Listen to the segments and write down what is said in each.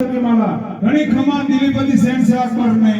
मला घणी खमा दिलीपती सेन सेवा करणे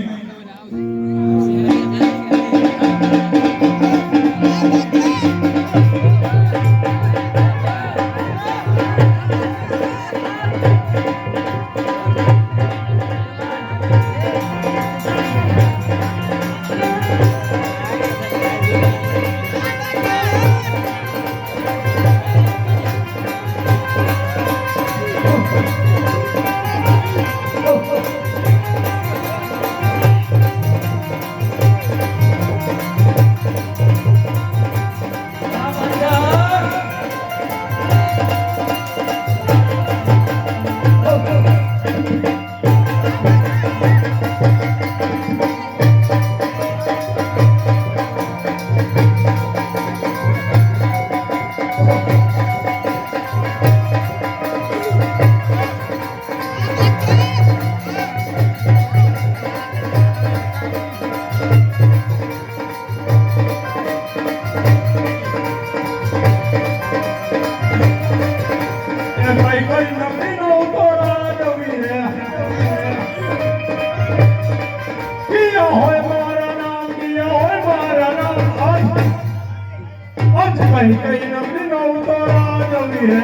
कहीं नबी नो तो राजवी है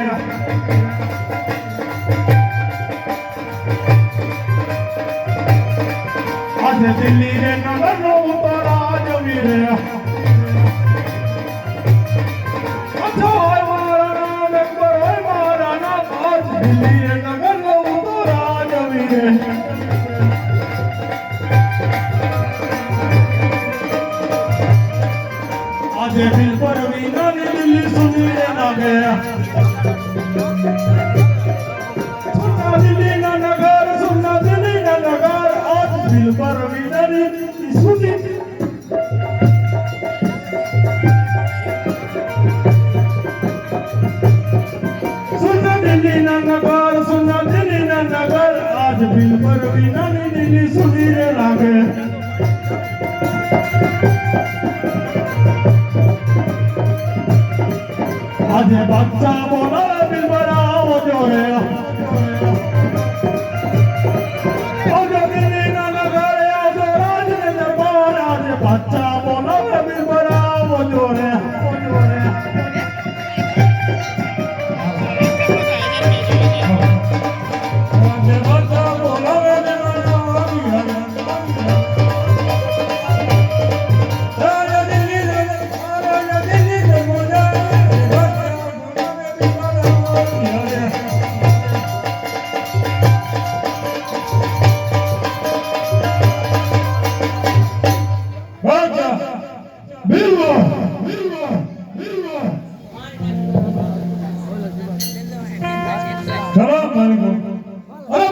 आज दिल्ली रे नगर नो तो राजवी है अच्छा है मारा नाम अकबर है मारा नाम आज दिल्ली रे नगर नो तो राजवी है आज दिल पर वीना दिल्ली सुनी ना गया सुना दिल्ली ना नगर आज दिल पर वीना दिल्ली सुनी सुना दिल्ली ना नगर आज दिल पर वीना दिल्ली सुनी ना गया आज बच्चा बोला दिल बराओ जोरे आज दिल्ली ना नगर आज राज ने दरबार आज बच्चा बोला दिल बराओ जोरे आज बच्चा बोला दिल बराओ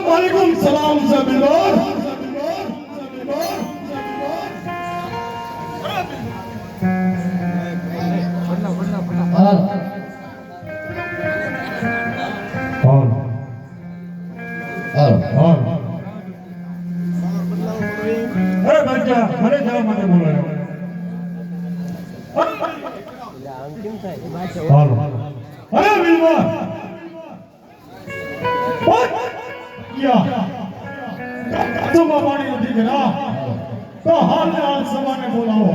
वालेकुम सलाम से बिलोर अरे बच्चा अरे जाओ मत बोलो अरे बिलवा क्या तुम हमारी नदी गिरा तो हाल सभा ने बोलाओ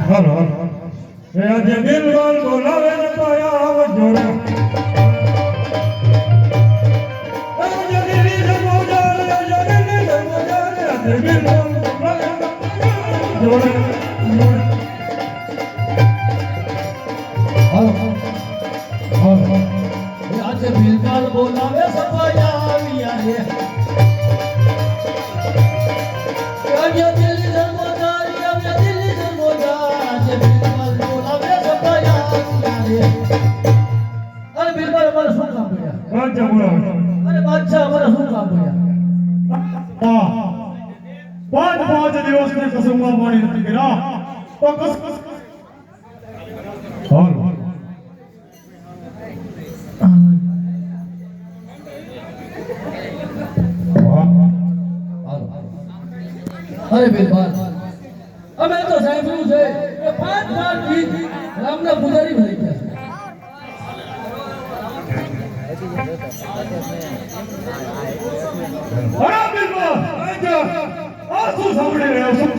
હાલો એ આજે બિલકુલ બોલાવે ને તો આવજો રે આજે દિલ્હી સે મોજાર આજે દિલ્હી સે મોજાર આજે બિલકુલ બોલાવે જોડે હાલો હાલો આજે બિલકુલ બોલાવે સફાયા આવ્યા રે આજે દિલ્હી ધર્મોદારી આજે દિલ્હી ધર્મોદાર આજે બિલકુલ બોલાવે સફાયા આવ્યા રે અરે બિલકુલ અમારે શું કામ પડ્યા બાદશાહ બોલાવે અરે બાદશાહ અમારે શું કામ પડ્યા પાંચ દિવસની કસમમાં પાણી નથી કર્યા તો કસ હાલો અરે બિલકુલ અમે તો સાંભળ્યું છે કે 5 ગીત રામના પૂજારી બની ગયા છે અરે બિલકુલ આ શું સાંભળી રહ્યો છું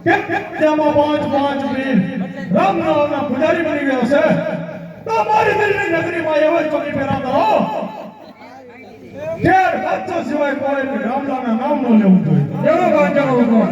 કે તેમાં પાંચ વીર રામના પૂજારી બની ગયો છે તો મારી દિલની નગરીમાં એવો ચોકી પહેરા કરો ખેર બચ્ચો સિવાય કોઈ રામલાના નામ ન લેવું જોઈએ એવો બાંધણો ઉભો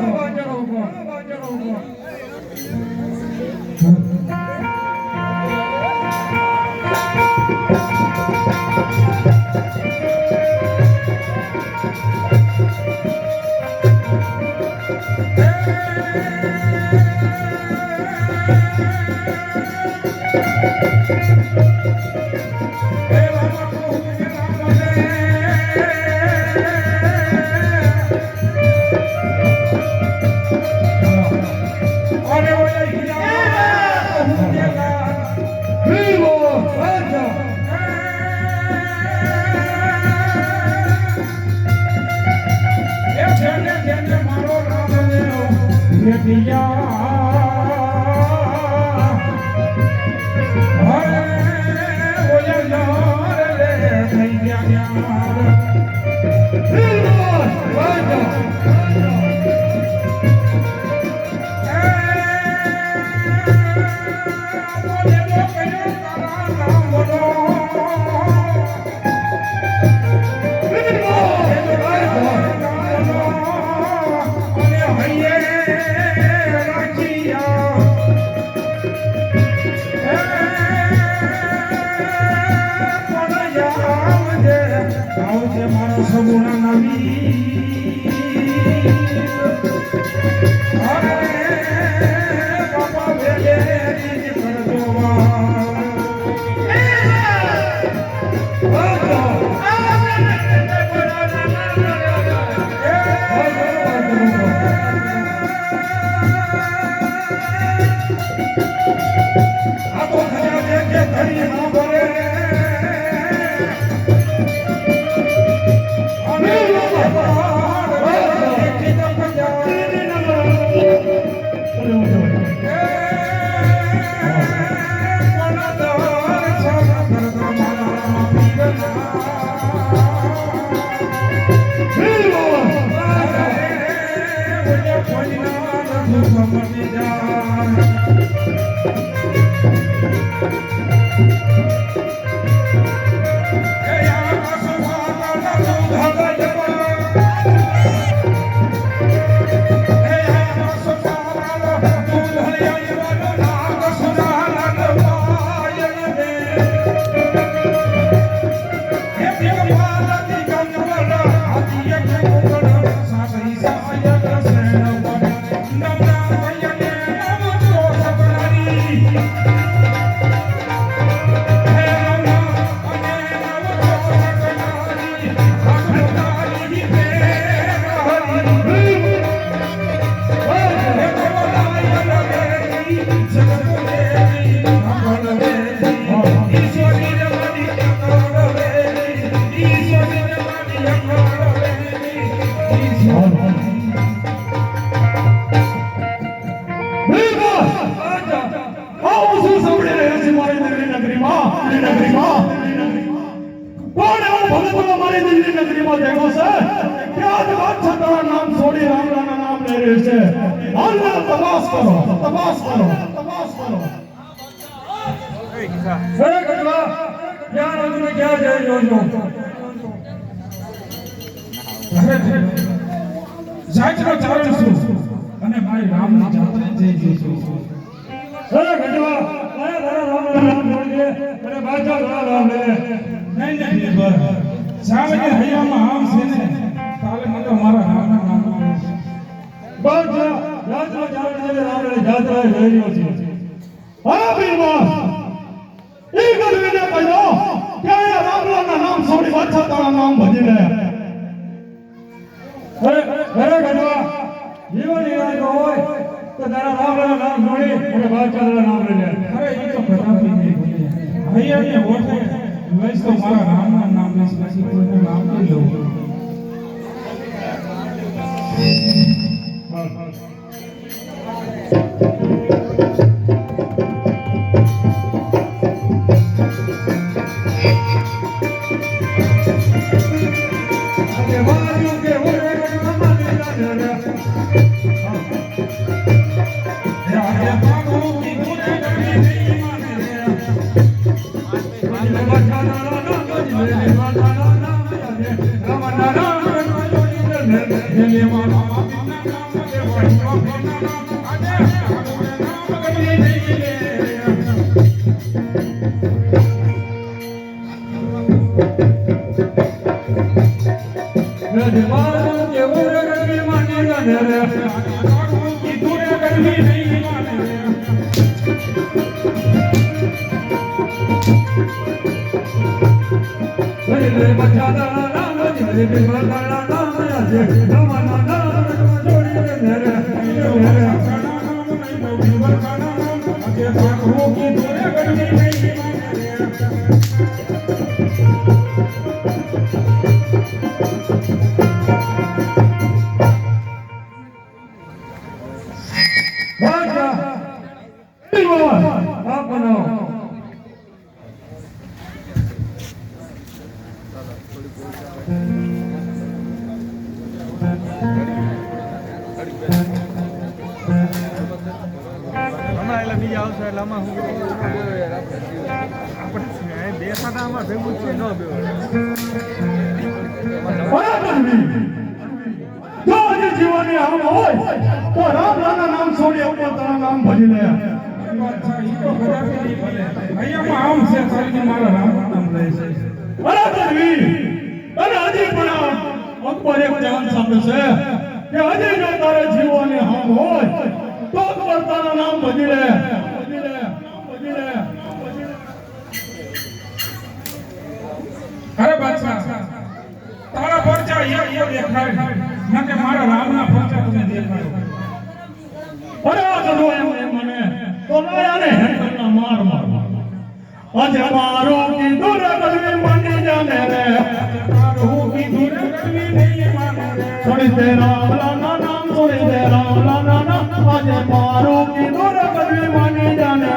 મેળવી છે હાલને તપાસ કરો તપાસ કરો તપાસ કરો અરે ગઢવા ક્યાં રંગને ક્યાં જઈ રહ્યો છો જાતનો ચારણ છું અને મારી રામની જાત્રા જઈ રહી છું અરે ગઢવા અરે તારા રામ જોડજે અને બાદશાહ તારા રામ લે નહીં બીરબલ સાવજે હૈયામાં આમ છે ને તાલે મને મારા રામના નામ બાદશાહ જાત્રા ચારણ રામ લે જાત્રા જઈ રહ્યો છે હા બીરબલ એ ગઢવીને કહ્યો કે આ રામલાલના નામ છોડી બાદશાહ તારા નામ ભજી લે અરે ગઢવા જીવન ઈરાદો હોય તો તારા રામના નામ છોડી અને બાદશાહ તારા નામ લઈ લે અરે એ તો કદાપી નહીં ભૂલે હૈયાને ઓળખે લઈશ તો મારા રામના નામ લઈશ પછી કોઈનું નામ નહીં લઉં કે વાજુ કે ઓરે ગઢવા માને આજે પાગો કી દૂરે ગણી નહીં માને રે બાદશાહ તારા નામ ભજી લે બાદશાહ તારા નામ લે રામના નામ જોડી લે લે મારા બાપના નામ લે વાળવા ફેના નામ આજે પાગોને નામ ગણી નહીં લે બાજુ કે ઓરે ગઢવી માને રે પાગો કી દૂરે ગણી નહીં માને રે લે બાદશાહ તારા નામ ભજી લે બાદશાહ તારા નામ લે રામના નામ જોડી લે રે બાદશાહ બીરબલ આપનો હમણાં એટલે બીજા આવશે એટલે આમાં હું આપણે દેખાતા આમાં ભેગું છે ન બેવું અરે ગઢવી જો આજે જીવનની આમ હોય તો રામલાલના નામ છોડી અવતાર તારા નામ ભજી લે હૈયામાં આમ છે તારી મારા રામના નામ લે છે અરે ગઢવી અને હજી પણ અકબર એક જાણ સાંભળે છે કે હજી જો તારે જીવવાની હામ હોય તો અકબર તારા નામ ભજી લે ભજી લે ભજી લે અરે બાદશાહ તારા પરચા એ દેખાય ના કે મારા રામના પરચા તમે દેખાડો અરે આ ગઢવો એમ મને તો નયાને હેઠળના માર માર આજે મારું કીધું રે ગઢવી માની જાને રે તારું કીધું રે ગણવી નહીં માને રે છોડી દે રામલાલના નામ છોડી દે રામલાલના નામ આજે મારું કીધું રે ગઢવી માની જાને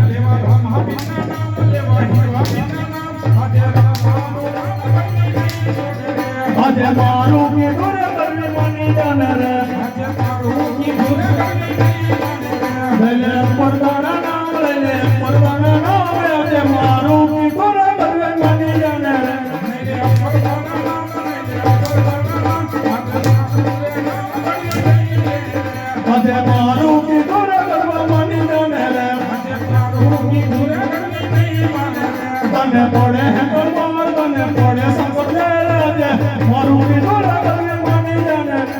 લેવા રામ હાબીના નામ લેવા હિરવા બીના નામ આજે રામનું નામ ગણવી નહીં માને રે આજે મારું કીધું રે ગઢવી માની જાને રે આજે તારું કીધું રે ગણવી નહીં માને રે લઈ લે પરદાના નામ લઈ લે પરદાના નામ આજે મારું કીધું રે ગઢવી માની જાને રે નહીં રે પરદાના નામ નહીં રે પરદાના નામ આજે તારું રે નામ ગણવી નહીં રે આજે મારું કીધું રે ગઢવા માની જાને રે આજે તારું કીધું રે ગણવી નહીં માને રે તને પડે હે પરમાર તને પડે સંકટ રે આજે મારું કીધું રે ગઢવી માની જાને રે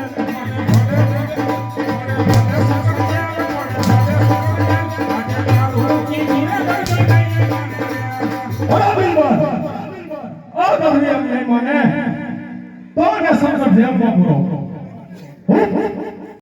અરે બીરબલ